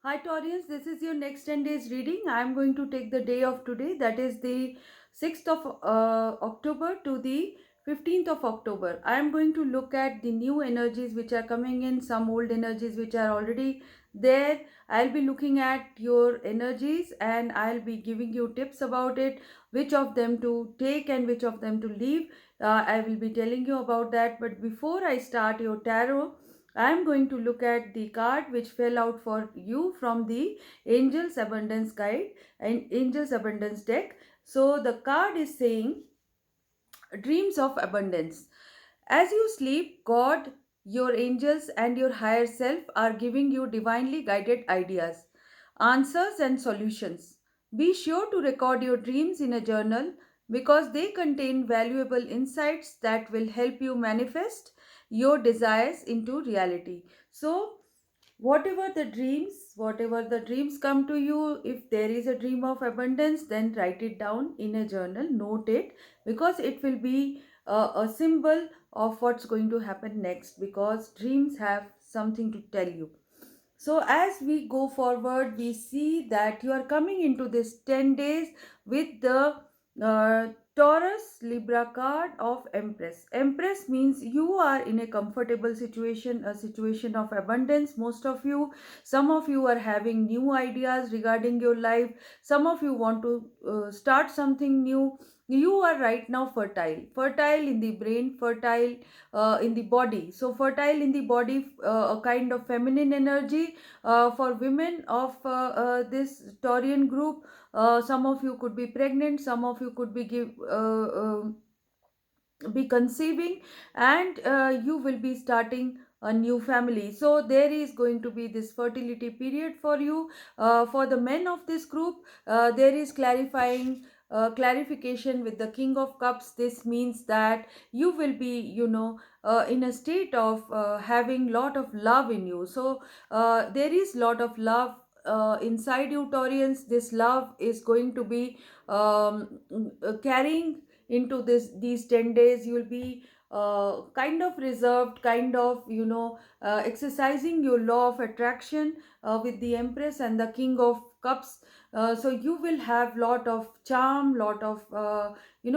Hi Taurus, this is your next 10 days reading. I am going to take the day of today, that is the 6th of October to the 15th of October. I am going to look at the new energies which are coming in, some old energies which are already there. I'll be looking at your energies and I'll be giving you tips about it, which of them to take and which of them to leave. I will be telling you about that. But before I start your tarot, I am going to look at the card which fell out for you from the Angels Abundance Guide and Angels Abundance deck. So the card is saying dreams of abundance. As you sleep, God, your angels, and your higher self are giving you divinely guided ideas, answers, and solutions. Be sure to record your dreams in a journal because they contain valuable insights that will help you manifest your desires into reality. So, whatever the dreams come to you, if there is a dream of abundance, then write it down in a journal, note it, because it will be a symbol of what's going to happen next, because dreams have something to tell you. So as we go forward, we see that you are coming into this 10 days with the Taurus Libra card of Empress. Empress means you are in a comfortable situation, a situation of abundance. Most of you, some of you are having new ideas regarding your life. Some of you want to start something new. You are right now fertile in the brain, fertile in the body. So fertile in the body, a kind of feminine energy for women of this Taurian group. Some of you could be pregnant, some of you could be conceiving, and you will be starting a new family. So there is going to be this fertility period for you. For the men of this group, there is clarification with the King of Cups. This means that you will be, in a state of having lot of love in you. So there is lot of love inside you, Taurians. This love is going to be carrying into these 10 days. You will be kind of reserved, kind of, exercising your law of attraction with the Empress and the King of Cups. So you will have lot of charm, lot of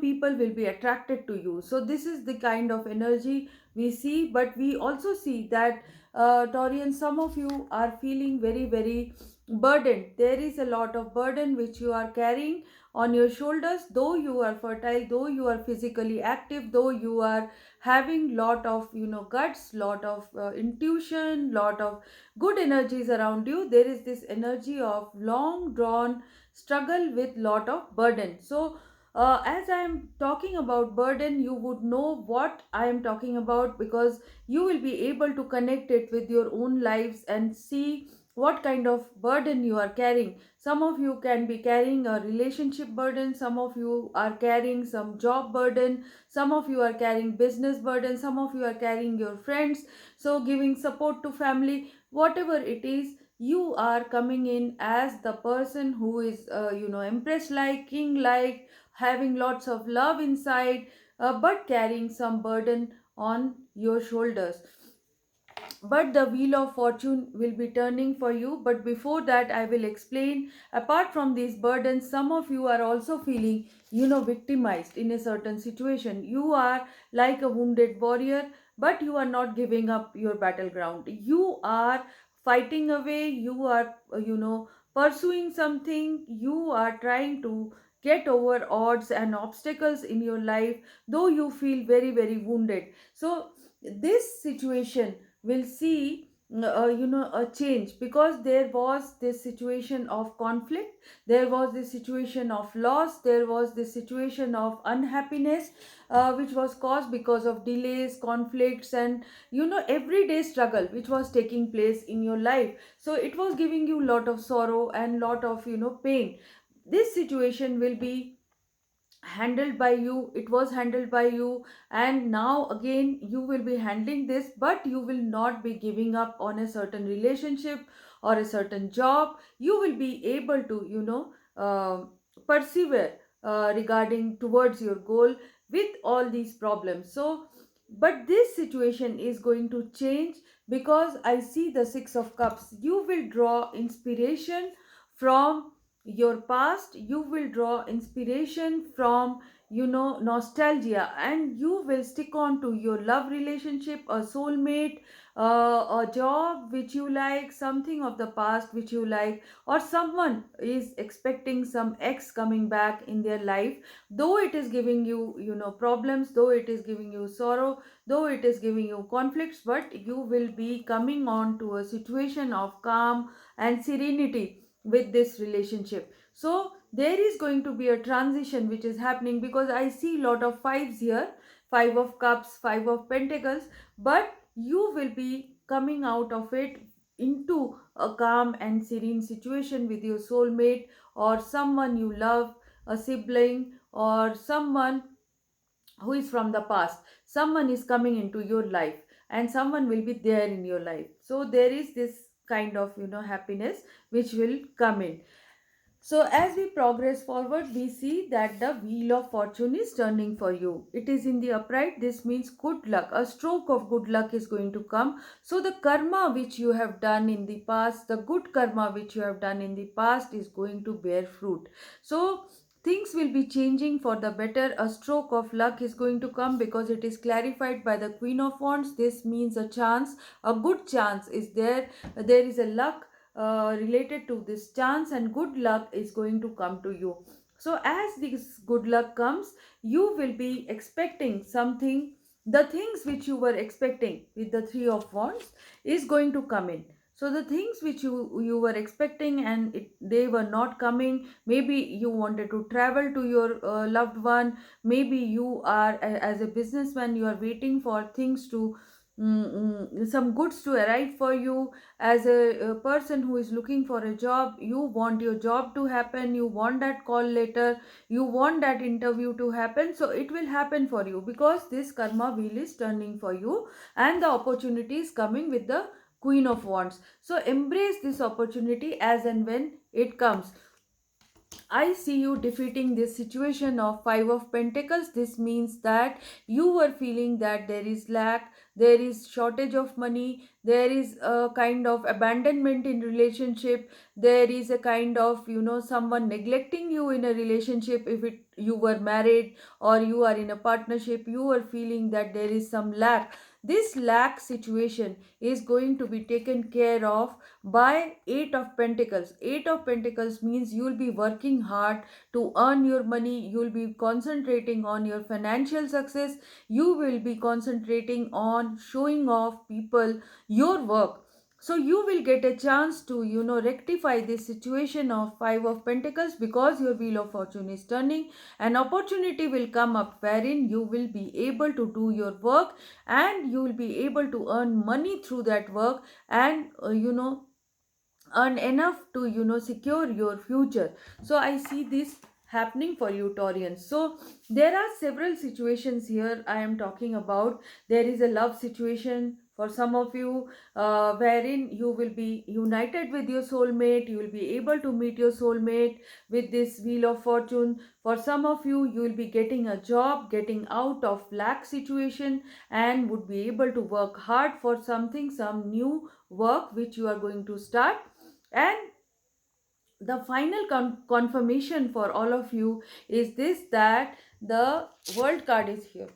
people will be attracted to you. So this is the kind of energy we see. But we also see that Taurian, some of you are feeling very very burdened. There is a lot of burden which you are carrying on your shoulders, though you are fertile, though you are physically active, though you are having lot of guts, lot of intuition, lot of good energies around you. There is this energy of long drawn struggle with lot of burden. So as I am talking about burden, you would know what I am talking about, because you will be able to connect it with your own lives and see what kind of burden you are carrying. Some of you can be carrying a relationship burden, some of you are carrying some job burden, some of you are carrying business burden, some of you are carrying your friends, so giving support to family. Whatever it is, you are coming in as the person who is Empress like, king like, having lots of love inside, but carrying some burden on your shoulders. But the wheel of fortune will be turning for you. But before that, I will explain, apart from these burdens, some of you are also feeling victimized in a certain situation. You are like a wounded warrior, but you are not giving up your battleground. You are fighting away, you are pursuing something, you are trying to get over odds and obstacles in your life, though you feel very very wounded. So this situation will see a change, because there was this situation of conflict, there was this situation of loss, there was this situation of unhappiness, which was caused because of delays, conflicts, and everyday struggle which was taking place in your life. So it was giving you lot of sorrow and lot of pain. This situation will be handled by you, it was handled by you, and now again you will be handling this. But you will not be giving up on a certain relationship or a certain job. You will be able to persevere regarding towards your goal with all these problems. So But this situation is going to change, because I see the 6 of cups. You will draw inspiration from your past, you will draw inspiration from, nostalgia, and you will stick on to your love relationship, a soulmate, a job which you like, something of the past which you like, or someone is expecting some ex coming back in their life. Though it is giving you, problems, though it is giving you sorrow, though it is giving you conflicts, but you will be coming on to a situation of calm and serenity with this relationship. So there is going to be a transition which is happening, because I see lot of fives here, 5 of cups, 5 of pentacles, but you will be coming out of it into a calm and serene situation with your soulmate, or someone you love, a sibling, or someone who is from the past. Someone is coming into your life, and someone will be there in your life. So there is this kind of, happiness which will come in. So as we progress forward, we see that the wheel of fortune is turning for you. It is in the upright. This means good luck. A stroke of good luck is going to come. So the karma which you have done in the past, the good karma which you have done in the past, is going to bear fruit. So things will be changing for the better. A stroke of luck is going to come, because it is clarified by the Queen of Wands. This means a chance, a good chance is there. There is a luck related to this chance, and good luck is going to come to you. So as this good luck comes, you will be expecting something. The things which you were expecting with the 3 of wands is going to come in. So the things which you were expecting, and they were not coming. Maybe you wanted to travel to your loved one. Maybe you are, as a businessman, you are waiting for things to, some goods to arrive for you. As a person who is looking for a job, you want your job to happen, you want that call letter, you want that interview to happen. So it will happen for you, because this karma wheel is turning for you, and the opportunity is coming with the Queen of Wands. So embrace this opportunity as and when it comes. I see you defeating this situation of 5 of pentacles. This means that you were feeling that there is lack, there is shortage of money, there is a kind of abandonment in relationship, there is a kind of, someone neglecting you in a relationship. If you were married or you are in a partnership, you were feeling that there is some lack. This lack situation is going to be taken care of by 8 of pentacles. 8 of pentacles means you will be working hard to earn your money, you will be concentrating on your financial success, you will be concentrating on showing off people your work. So you will get a chance to, rectify this situation of 5 of pentacles, because your wheel of fortune is turning. An opportunity will come up wherein you will be able to do your work, and you will be able to earn money through that work, and earn enough to, secure your future. So I see this happening for you, Taurians. So there are several situations here I am talking about. There is a love situation for some of you, wherein you will be united with your soulmate, you will be able to meet your soulmate with this wheel of fortune. For some of you, you will be getting a job, getting out of lack situation, and would be able to work hard for something, some new work which you are going to start. And the final confirmation for all of you is this, that the world card is here.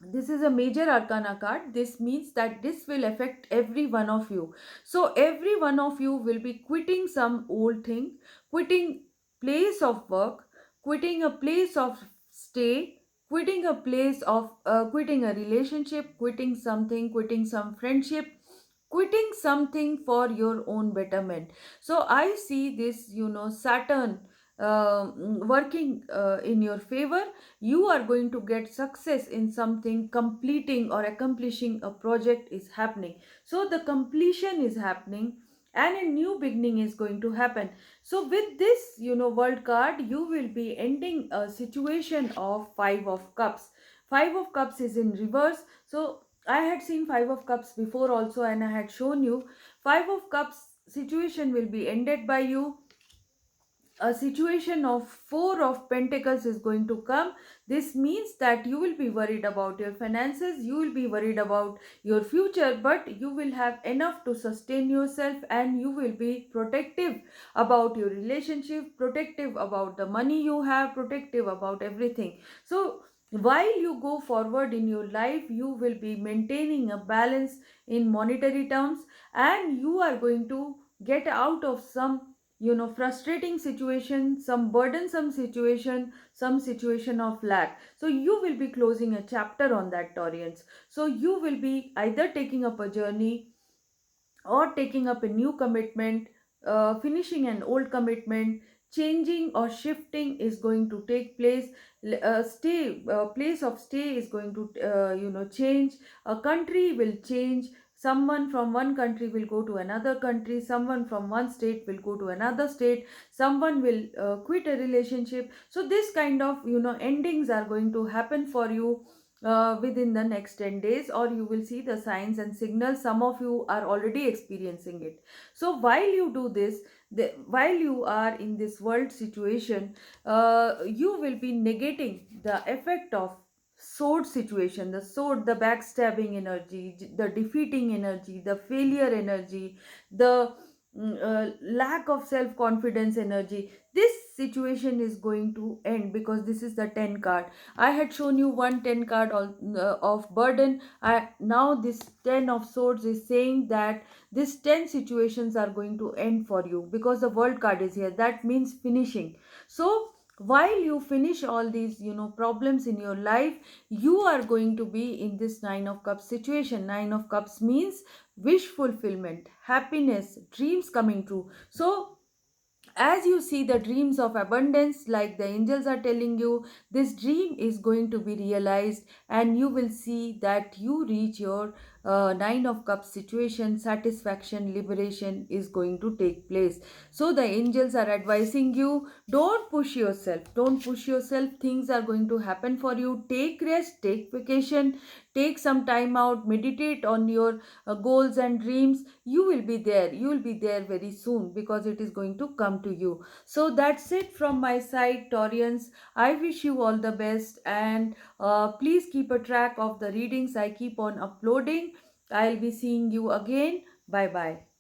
This is a major arcana card. This means that this will affect every one of you. So every one of you will be quitting some old thing, quitting place of work, quitting a place of stay, quitting a place of, quitting a relationship, quitting something, quitting some friendship, quitting something for your own betterment. So I see this, Saturn working in your favor. You are going to get success in something. Completing or accomplishing a project is happening. So the completion is happening, and a new beginning is going to happen. So with this, world card, you will be ending a situation of 5 of cups. 5 of cups is in reverse. So I had seen 5 of cups before also, and I had shown you 5 of cups situation will be ended by you. a situation of four of pentacles is going to come. This means that you will be worried about your finances, you will be worried about your future, but you will have enough to sustain yourself, and you will be protective about your relationship, protective about the money you have, protective about everything. So while you go forward in your life, you will be maintaining a balance in monetary terms, and you are going to get out of some frustrating situation, some burdensome situation, some situation of lack. So you will be closing a chapter on that, Taurians. So you will be either taking up a journey or taking up a new commitment, finishing an old commitment, changing or shifting is going to take place. Stay Place of stay is going to change. A country will change. Someone from one country will go to another country, someone from one state will go to another state, someone will quit a relationship. So this kind of endings are going to happen for you within the next 10 days, or you will see the signs and signals. Some of you are already experiencing it. So while you do this, while you are in this world situation, you will be negating the effect of sword situation, the sword, the backstabbing energy, the defeating energy, the failure energy, the lack of self confidence energy. This situation is going to end because this is the 10 card. I had shown you 110 card of burden. Now this 10 of swords is saying that this 10 situations are going to end for you because the world card is here. That means finishing. So while you finish all these problems in your life, you are going to be in this 9 of cups situation. 9 of cups means wish fulfillment, happiness, dreams coming true. So as you see the dreams of abundance, like the angels are telling you, this dream is going to be realized, and you will see that you reach your 9 of cups situation. Satisfaction, liberation is going to take place. So the angels are advising you, don't push yourself, don't push yourself. Things are going to happen for you. Take rest, take vacation, take some time out, meditate on your goals and dreams. You will be there, you will be there very soon, because it is going to come to you. So that's it from my side, Taurians. I wish you all the best, and please keep a track of the readings I keep on uploading. I'll be seeing you again. Bye bye.